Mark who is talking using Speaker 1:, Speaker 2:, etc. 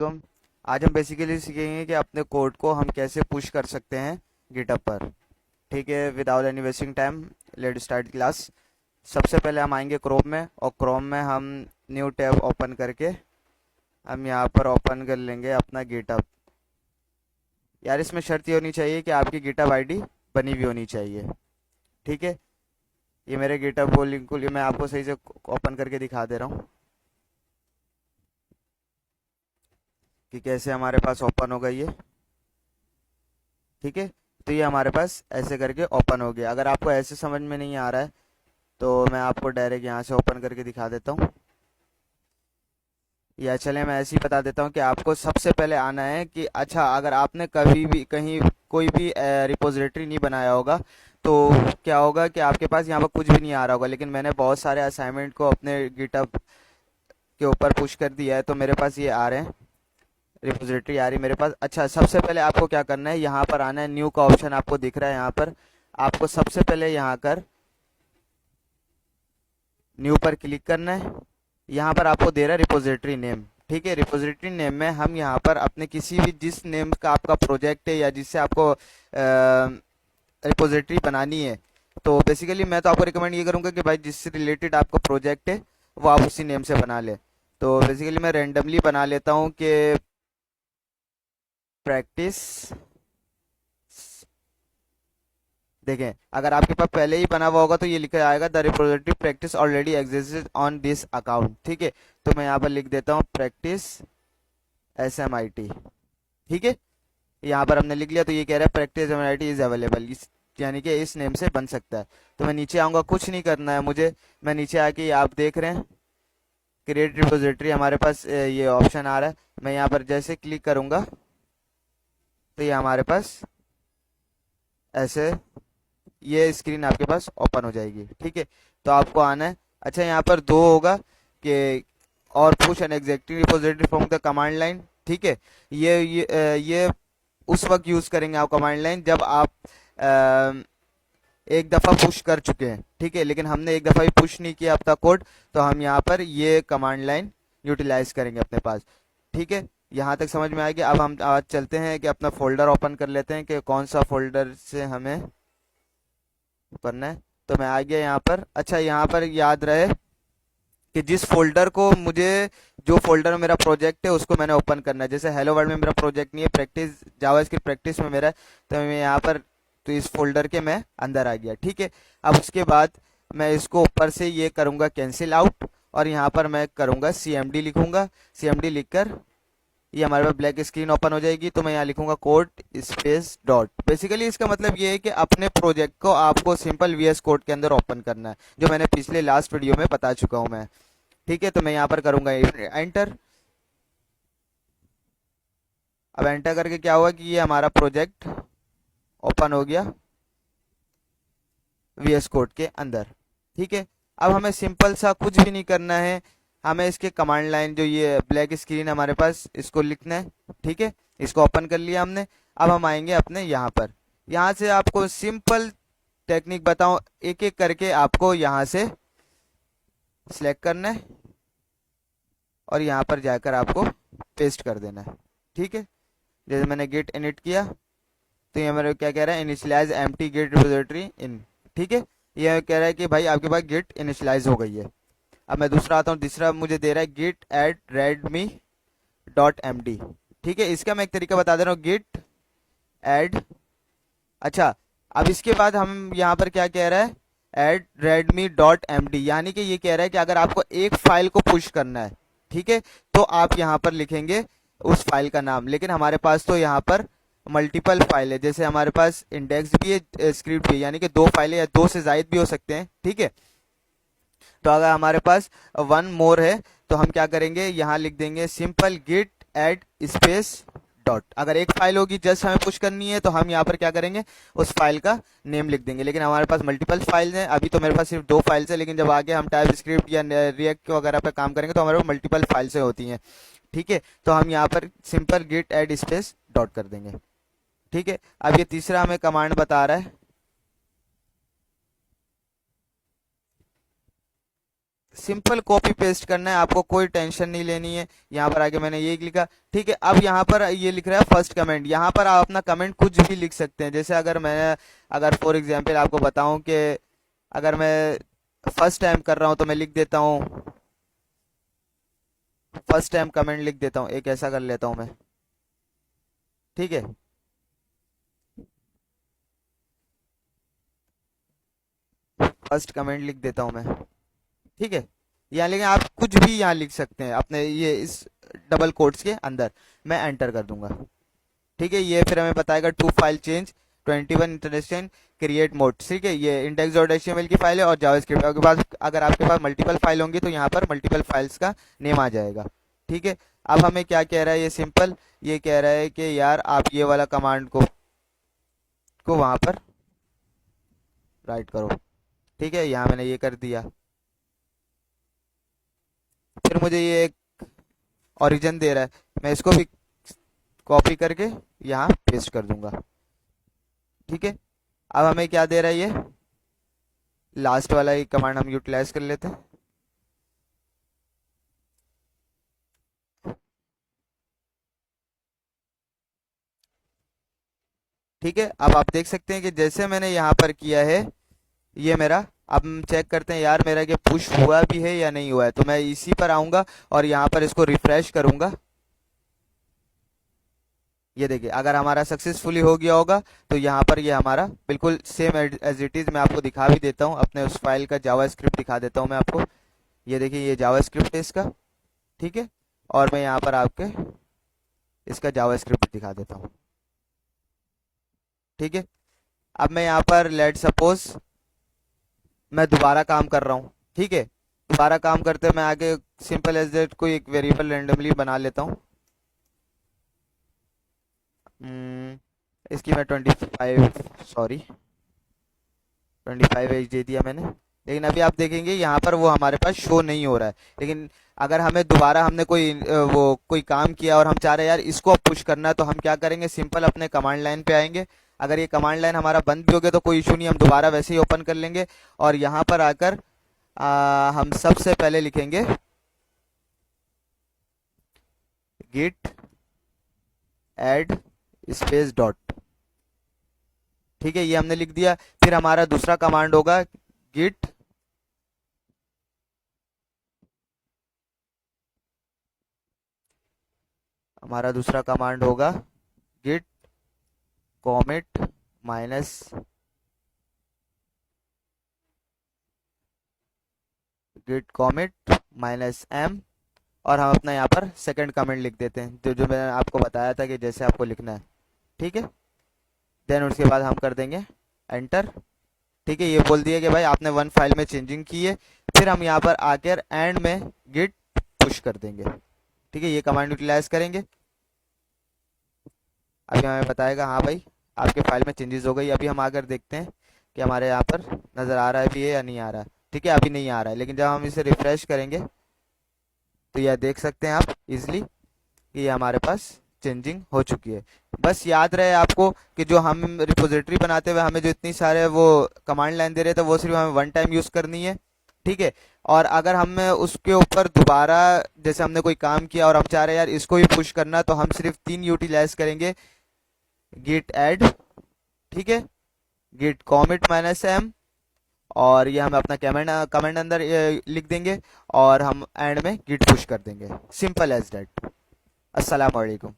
Speaker 1: तो आज हम बेसिकली सीखेंगे कि अपने कोड को हम कैसे पुश कर सकते हैं गिटहब पर। ठीक है, without any wasting time let start class. सबसे पहले हम आएंगे क्रोम में, और क्रोम में हम न्यू टैब ओपन करके हम यहाँ पर ओपन कर लेंगे अपना गिटहब। यार इसमें शर्त ये होनी चाहिए कि आपकी गिटहब आईडी बनी हुई होनी चाहिए। ठीक है, ये मेरे गिटहब को लिंक को मैं आपको सही से ओपन करके दिखा दे रहा हूँ कि कैसे हमारे पास ओपन होगा ये। ठीक है, तो ये हमारे पास ऐसे करके ओपन हो गया। अगर आपको ऐसे समझ में नहीं आ रहा है तो मैं आपको डायरेक्ट यहाँ से ओपन करके दिखा देता हूँ, या चले मैं ऐसे ही बता देता हूँ कि आपको सबसे पहले आना है कि अच्छा, अगर आपने कभी भी कहीं कोई भी रिपोजिटरी नहीं बनाया होगा तो क्या होगा कि आपके पास यहाँ पर कुछ भी नहीं आ रहा होगा, लेकिन मैंने बहुत सारे असाइनमेंट को अपने गिटहब के ऊपर पुश कर दिया है तो मेरे पास ये आ रहे हैं, रिपोजिटरी आ रही है मेरे पास। अच्छा, सबसे पहले आपको क्या करना है, यहाँ पर आना है, न्यू का ऑप्शन आपको दिख रहा है यहाँ पर। आपको सबसे पहले यहाँ कर न्यू पर क्लिक करना है। यहाँ पर आपको दे रहा है रिपोजिटरी नेम। ठीक है, रिपोजिटरी नेम में हम यहाँ पर अपने किसी भी जिस नेम का आपका प्रोजेक्ट है या जिससे आपको रिपोजिटरी बनानी है, तो बेसिकली मैं तो आपको रिकमेंड ये करूँगा कि भाई जिससे रिलेटेड आपका प्रोजेक्ट है वो आप उसी नेम से बना ले। तो बेसिकली मैं रेंडमली बना लेता हूँ कि प्रैक्टिस। देखें, अगर आपके पास पहले ही बना हुआ होगा तो ये लिखा आएगा the repository practice already exist on this account. ठीक है, तो मैं यहाँ पर लिख देता हूँ प्रैक्टिस SMIT। ठीक है, यहाँ पर हमने लिख लिया तो ये कह रहा है प्रैक्टिस SMIT इज अवेलेबल, इस यानी कि इस नेम से बन सकता है। तो मैं नीचे आऊँगा, कुछ नहीं करना है मुझे। मैं नीचे आके आप देख रहे हैं क्रिएट रिपोजिटरी, हमारे पास ये ऑप्शन आ रहा है। मैं यहाँ पर जैसे क्लिक करूँगा तो ये हमारे पास ऐसे ये स्क्रीन आपके पास ओपन हो जाएगी। ठीक है, तो आपको आना है। अच्छा, यहाँ पर दो होगा कि और push an executive repository from the command line. ठीक है, ये उस वक्त यूज करेंगे आप कमांड लाइन जब आप एक दफ़ा पुश कर चुके हैं। ठीक है, लेकिन हमने एक दफ़ा भी पुश नहीं किया अपना कोड, तो हम यहाँ पर ये कमांड लाइन यूटिलाइज करेंगे अपने पास। ठीक है, यहाँ तक समझ में आएगी। अब हम आज चलते हैं कि अपना फोल्डर ओपन कर लेते हैं कि कौन सा फोल्डर से हमें करना है। तो मैं आ गया यहाँ पर। अच्छा, यहाँ पर याद रहे कि जिस फोल्डर को मुझे, जो फोल्डर में मेरा प्रोजेक्ट है उसको मैंने ओपन करना है। जैसे हेलो वर्ल्ड में मेरा प्रोजेक्ट नहीं है, प्रैक्टिस जावास्क्रिप्ट प्रैक्टिस में मेरा है, तो मैं यहाँ पर, तो इस फोल्डर के मैं अंदर आ गया। ठीक है, अब उसके बाद मैं इसको ऊपर से ये करूँगा कैंसिल आउट, और यहाँ पर मैं करूँगा CMD लिखूंगा। CMD लिखकर ये हमारे पास ब्लैक स्क्रीन ओपन हो जाएगी। तो मैं यहाँ लिखूंगा कोड स्पेस डॉट। बेसिकली इसका मतलब ये है कि अपने प्रोजेक्ट को आपको सिंपल VS कोड के अंदर ओपन करना है, जो मैंने पिछले लास्ट वीडियो में बता चुका हूँ मैं। ठीक है, तो मैं यहाँ पर करूंगा एंटर। अब एंटर करके क्या हुआ कि ये हमारा प्रोजेक्ट ओपन हो गया VS कोड के अंदर। ठीक है, अब हमें सिंपल सा कुछ भी नहीं करना है, हमें इसके कमांड लाइन जो ये ब्लैक स्क्रीन है हमारे पास, इसको लिखना है। ठीक है, इसको ओपन कर लिया हमने। अब हम आएंगे अपने यहाँ पर। यहाँ से आपको सिंपल टेक्निक बताऊं, एक एक करके आपको यहाँ से सिलेक्ट करना है और यहाँ पर जाकर आपको पेस्ट कर देना है। ठीक है, जैसे मैंने गेट इनिट किया तो ये मेरे क्या कह रहा है, इनिशियलाइज एम्प्टी गेट रिपोजिटरी इन। ठीक है, ये कह रहा है कि भाई आपके पास गेट इनिशियलाइज हो गई है। अब मैं दूसरा आता हूँ, दूसरा मुझे दे रहा है git add readme dot MD। ठीक है, इसका मैं एक तरीका बता दे रहा हूँ, गिट एड। अच्छा, अब इसके बाद हम यहाँ पर क्या कह रहा है, एड रेडमी डॉट MD, यानी कि ये कह रहा है कि अगर आपको एक फाइल को पुश करना है, ठीक है, तो आप यहाँ पर लिखेंगे उस फाइल का नाम। लेकिन हमारे पास तो यहाँ पर मल्टीपल फाइल है, जैसे हमारे पास इंडेक्स भी है, स्क्रिप्ट भी है, यानी कि दो फाइलें या दो से ज्यादा भी हो सकते हैं। ठीक है, तो अगर हमारे पास वन मोर है तो हम क्या करेंगे, यहाँ लिख देंगे simple git add space dot. अगर एक फाइल होगी जस्ट हमें पुश करनी है तो हम यहाँ पर क्या करेंगे, उस फाइल का नेम लिख देंगे। लेकिन हमारे पास मल्टीपल फाइल हैं, अभी तो मेरे पास सिर्फ दो फाइल्स है, लेकिन जब आगे हम टाइप स्क्रिप्ट या रिएक्ट वगैरह पे काम करेंगे तो हमारे पास मल्टीपल फाइल्स होती हैं। ठीक है, तो हम यहाँ पर simple git add space dot कर देंगे। ठीक है, अब ये तीसरा हमें कमांड बता रहा है, सिंपल कॉपी पेस्ट करना है, आपको कोई टेंशन नहीं लेनी है। यहाँ पर आके मैंने ये लिखा, ठीक है। अब यहाँ पर ये लिख रहा है फर्स्ट कमेंट, यहाँ पर आप अपना कमेंट कुछ भी लिख सकते हैं। जैसे अगर फॉर एग्जांपल आपको बताऊं कि अगर मैं फर्स्ट टाइम कर रहा हूं तो मैं लिख देता हूँ, फर्स्ट टाइम कमेंट लिख देता हूँ, एक ऐसा कर लेता हूँ मैं, ठीक है। फर्स्ट कमेंट लिख देता हूँ मैं, ठीक है। यहाँ लेकिन आप कुछ भी यहाँ लिख सकते हैं अपने ये इस डबल कोट्स के अंदर। मैं एंटर कर दूंगा, ठीक है। ये फिर हमें बताएगा two file change 21 international create mode, ठीक है। ये इंडेक्स डॉट एचटीएमएल की फाइल है और जावास्क्रिप्ट। आपके पास अगर आपके पास मल्टीपल फाइल होंगी तो यहाँ पर मल्टीपल फाइल्स का नेम आ जाएगा, ठीक है। अब हमें क्या कह रहा है ये सिंपल, ये कह रहा है कि यार आप ये वाला कमांड को वहां पर राइट करो, ठीक है। यहाँ मैंने ये कर दिया। फिर मुझे ये एक ओरिजिन दे रहा है, मैं इसको भी कॉपी करके यहाँ पेस्ट कर दूंगा, ठीक है। अब हमें क्या दे रहा है ये लास्ट वाला ही कमांड हम यूटिलाइज कर लेते हैं, ठीक है। अब आप देख सकते हैं कि जैसे मैंने यहाँ पर किया है ये मेरा, अब हम चेक करते हैं यार मेरा कि पुश हुआ भी है या नहीं हुआ है। तो मैं इसी पर आऊंगा और यहाँ पर इसको रिफ्रेश करूंगा। ये देखिए अगर हमारा सक्सेसफुली हो गया होगा तो यहाँ पर ये हमारा बिल्कुल सेम एज इट इज। मैं आपको दिखा भी देता हूँ, अपने उस फाइल का जावास्क्रिप्ट दिखा देता हूँ मैं आपको। ये देखिए ये जावास्क्रिप्ट है इसका, ठीक है। और मैं यहाँ पर आपके इसका जावास्क्रिप्ट दिखा देता हूँ, ठीक है। अब मैं यहाँ पर लेट सपोज मैं दोबारा काम कर रहा हूँ, ठीक है। दोबारा काम करते मैं आगे सिंपल एज दैट कोई एक वेरिएबल रेंडमली बना लेता हूँ। इसकी मैं 25 सॉरी 25 एज दे दिया मैंने। लेकिन अभी आप देखेंगे यहाँ पर वो हमारे पास शो नहीं हो रहा है। लेकिन अगर हमें दोबारा हमने कोई काम किया और हम चाह रहे हैं यार इसको अब पुश करना है, तो हम क्या करेंगे, सिंपल अपने कमांड लाइन पे आएंगे। अगर ये कमांड लाइन हमारा बंद भी हो गया तो कोई इशू नहीं, हम दोबारा वैसे ही ओपन कर लेंगे। और यहाँ पर आकर हम सबसे पहले लिखेंगे गिट एड स्पेस डॉट, ठीक है। ये हमने लिख दिया। फिर हमारा दूसरा कमांड होगा गिट हमारा दूसरा कमांड होगा git commit minus git commit minus M. और हम अपना यहाँ पर सेकंड कमेंट लिख देते हैं, जो जो मैंने आपको बताया था कि जैसे आपको लिखना है, ठीक है। देन उसके बाद हम कर देंगे एंटर, ठीक है। ये बोल दिया कि भाई आपने वन फाइल में चेंजिंग की है। फिर हम यहाँ पर आकर एंड में गिट पुश कर देंगे, ठीक है। ये कमांड यूटिलाइज करेंगे। अभी हमें बताएगा हाँ भाई आपके फाइल में चेंजेस हो गई। अभी हम आकर देखते हैं कि हमारे यहाँ पर नज़र आ रहा है भी है या नहीं आ रहा है, ठीक है। अभी नहीं आ रहा है, लेकिन जब हम इसे रिफ्रेश करेंगे तो यह देख सकते हैं आप इजिली कि ये हमारे पास चेंजिंग हो चुकी है। बस याद रहे आपको कि जो हम रिपोजिटरी बनाते हुए हमें जो इतनी सारे वो कमांड लाइन दे रहे थे वो सिर्फ हमें वन टाइम यूज़ करनी है, ठीक है। और अगर हम उसके ऊपर दोबारा जैसे हमने कोई काम किया और हम चाह रहे हैं यार इसको ही पुश करना, तो हम सिर्फ 3 यूटिलाइज करेंगे, गिट ऐड, ठीक है, गिट कॉमिट माइनस एम, और ये हम अपना कमेंट अंदर लिख देंगे और हम एंड में गिट पुश कर देंगे। Simple as that. अस्सलाम वालेकुम।